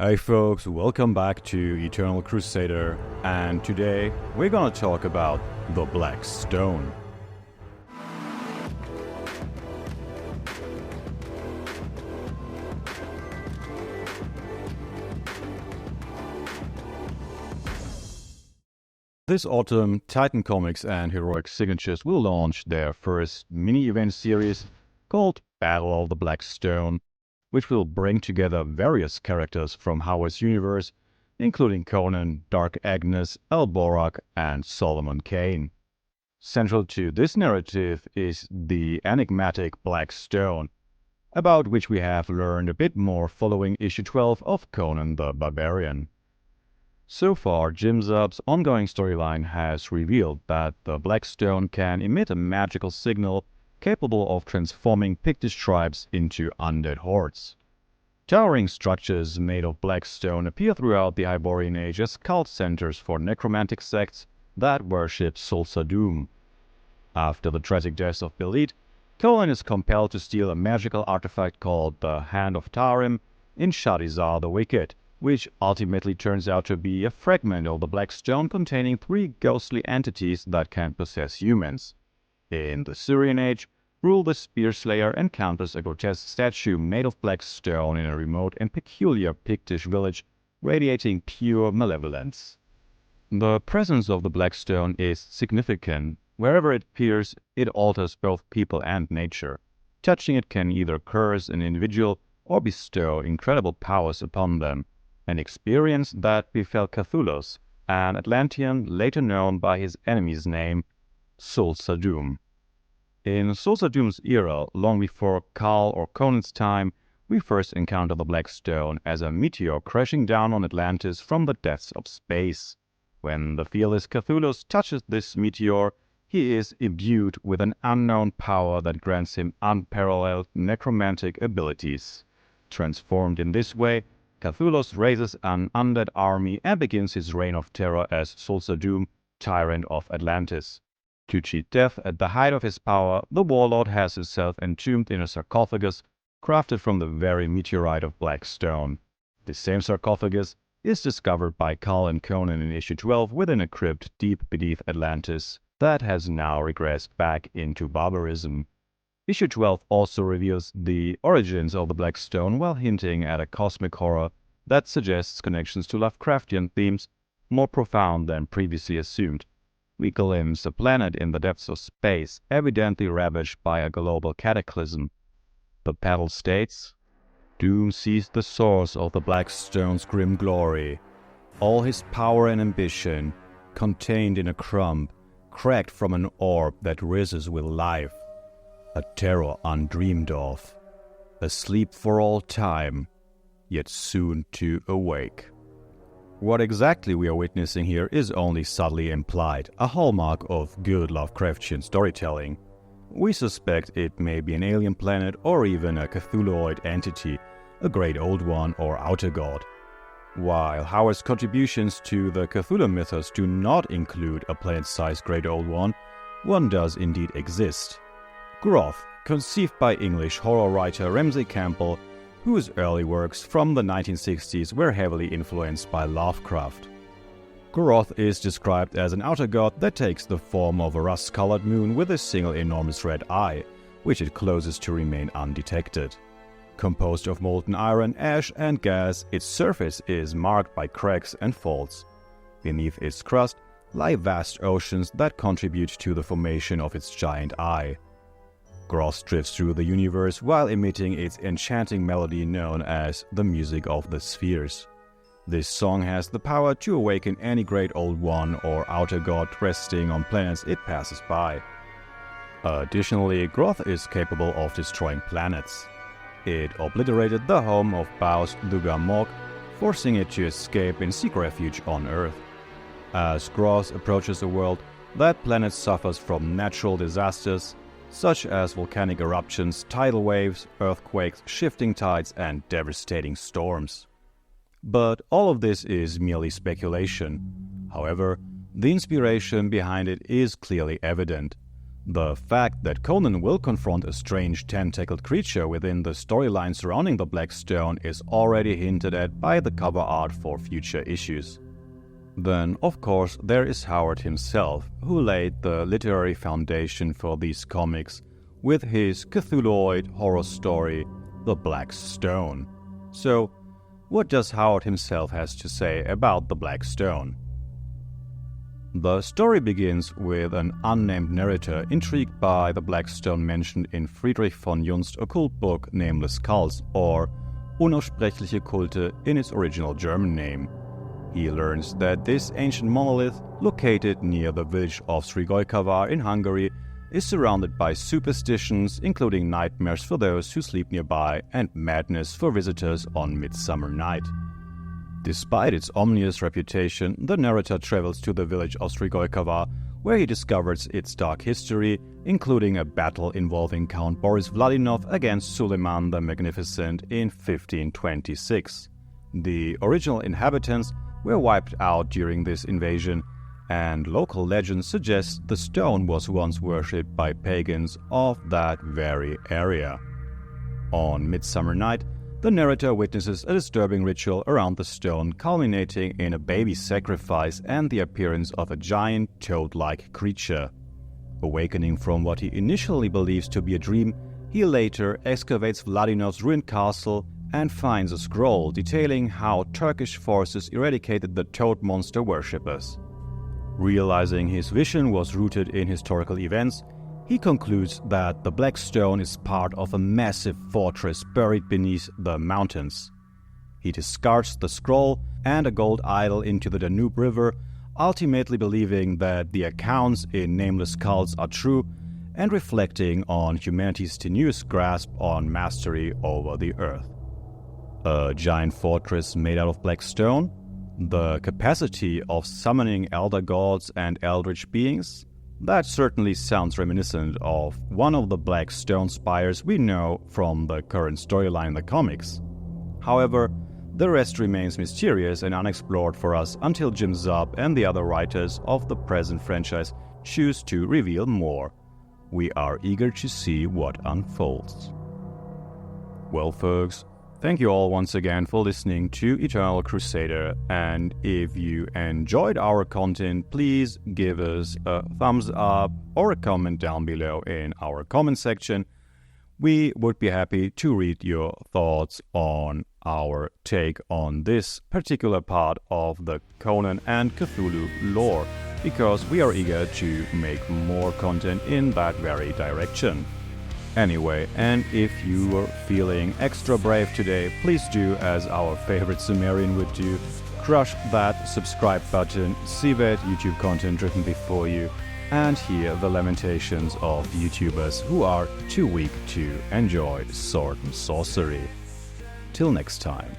Hey folks, welcome back to Eternal Crusader, and today we're gonna talk about the Black Stone. This autumn, Titan Comics and Heroic Signatures will launch their first mini-event series called Battle of the Black Stone, which will bring together various characters from Howard's universe, including Conan, Dark Agnes, Borak, and Solomon Kane. Central to this narrative is the enigmatic Black Stone, about which we have learned a bit more following issue 12 of Conan the Barbarian. So far, Jim Zub's ongoing storyline has revealed that the Black Stone can emit a magical signal capable of transforming Pictish tribes into undead hordes. Towering structures made of black stone appear throughout the Thurian Age as cult centers for necromantic sects that worship Thulsa Doom. After the tragic death of Belit, Conan is compelled to steal a magical artifact called the Hand of Tarim in Shadizar the Wicked, which ultimately turns out to be a fragment of the Black Stone containing three ghostly entities that can possess humans. In the Thurian Age, Rule the Spear Slayer encounters a grotesque statue made of black stone in a remote and peculiar Pictish village, radiating pure malevolence. The presence of the Black Stone is significant. Wherever it appears, it alters both people and nature. Touching it can either curse an individual or bestow incredible powers upon them, an experience that befell Kathulos, an Atlantean later known by his enemy's name, Thulsa Doom. In Thulsa Doom's era, long before Carl or Conan's time, we first encounter the Black Stone as a meteor crashing down on Atlantis from the depths of space. When the fearless Kathulos touches this meteor, he is imbued with an unknown power that grants him unparalleled necromantic abilities. Transformed in this way, Kathulos raises an undead army and begins his reign of terror as Thulsa Doom, Tyrant of Atlantis. To cheat death at the height of his power, the warlord has himself entombed in a sarcophagus crafted from the very meteorite of black stone. This same sarcophagus is discovered by Carl and Conan in issue 12 within a crypt deep beneath Atlantis that has now regressed back into barbarism. Issue 12 also reveals the origins of the Black Stone while hinting at a cosmic horror that suggests connections to Lovecraftian themes more profound than previously assumed. We glimpse a planet in the depths of space, evidently ravaged by a global cataclysm. The panel states, "Doom sees the source of the Black Stone's grim glory, all his power and ambition, contained in a crumb, cracked from an orb that rises with life, a terror undreamed of, asleep for all time, yet soon to awake." What exactly we are witnessing here is only subtly implied, a hallmark of good Lovecraftian storytelling. We suspect it may be an alien planet or even a Cthulhuoid entity, a great old one or outer god. While Howard's contributions to the Cthulhu mythos do not include a planet-sized great old one does indeed exist. Groth, conceived by English horror writer Ramsey Campbell, whose early works from the 1960s were heavily influenced by Lovecraft. Groth is described as an outer god that takes the form of a rust-colored moon with a single enormous red eye, which it closes to remain undetected. Composed of molten iron, ash, and gas, its surface is marked by cracks and faults. Beneath its crust lie vast oceans that contribute to the formation of its giant eye. Groth drifts through the universe while emitting its enchanting melody known as the Music of the Spheres. This song has the power to awaken any great old one or outer god resting on planets it passes by. Additionally, Groth is capable of destroying planets. It obliterated the home of Baus Dugamok, forcing it to escape and seek refuge on Earth. As Groth approaches a world, that planet suffers from natural disasters, such as volcanic eruptions, tidal waves, earthquakes, shifting tides, and devastating storms. But all of this is merely speculation. However, the inspiration behind it is clearly evident. The fact that Conan will confront a strange tentacled creature within the storyline surrounding the Black Stone is already hinted at by the cover art for future issues. Then, of course, there is Howard himself, who laid the literary foundation for these comics with his Cthulhuoid horror story, The Black Stone. So, what does Howard himself has to say about the Black Stone? The story begins with an unnamed narrator intrigued by the Black Stone mentioned in Friedrich von Junst's occult book Nameless Cults, or Unaussprechliche Kulte in its original German name. He learns that this ancient monolith, located near the village of Srigojkavar in Hungary, is surrounded by superstitions, including nightmares for those who sleep nearby and madness for visitors on Midsummer Night. Despite its ominous reputation, the narrator travels to the village of Srigojkavar, where he discovers its dark history, including a battle involving Count Boris Vladinov against Suleiman the Magnificent in 1526. The original inhabitants were wiped out during this invasion, and local legends suggest the stone was once worshipped by pagans of that very area. On Midsummer Night, the narrator witnesses a disturbing ritual around the stone, culminating in a baby sacrifice and the appearance of a giant toad-like creature. Awakening from what he initially believes to be a dream, he later excavates Vladinov's ruined castle and finds a scroll detailing how Turkish forces eradicated the toad monster worshippers. Realizing his vision was rooted in historical events, he concludes that the Black Stone is part of a massive fortress buried beneath the mountains. He discards the scroll and a gold idol into the Danube River, ultimately believing that the accounts in Nameless Cults are true and reflecting on humanity's tenuous grasp on mastery over the earth. A giant fortress made out of black stone? The capacity of summoning elder gods and eldritch beings? That certainly sounds reminiscent of one of the black stone spires we know from the current storyline in the comics. However, the rest remains mysterious and unexplored for us until Jim Zub and the other writers of the present franchise choose to reveal more. We are eager to see what unfolds. Well, folks, thank you all once again for listening to Eternal Crusader, and if you enjoyed our content, please give us a thumbs up or a comment down below in our comment section. We would be happy to read your thoughts on our take on this particular part of the Conan and Cthulhu lore, because we are eager to make more content in that very direction. Anyway, and if you were feeling extra brave today, please do as our favorite Sumerian would do. Crush that subscribe button, see that YouTube content written before you, and hear the lamentations of YouTubers who are too weak to enjoy sword and sorcery. Till next time.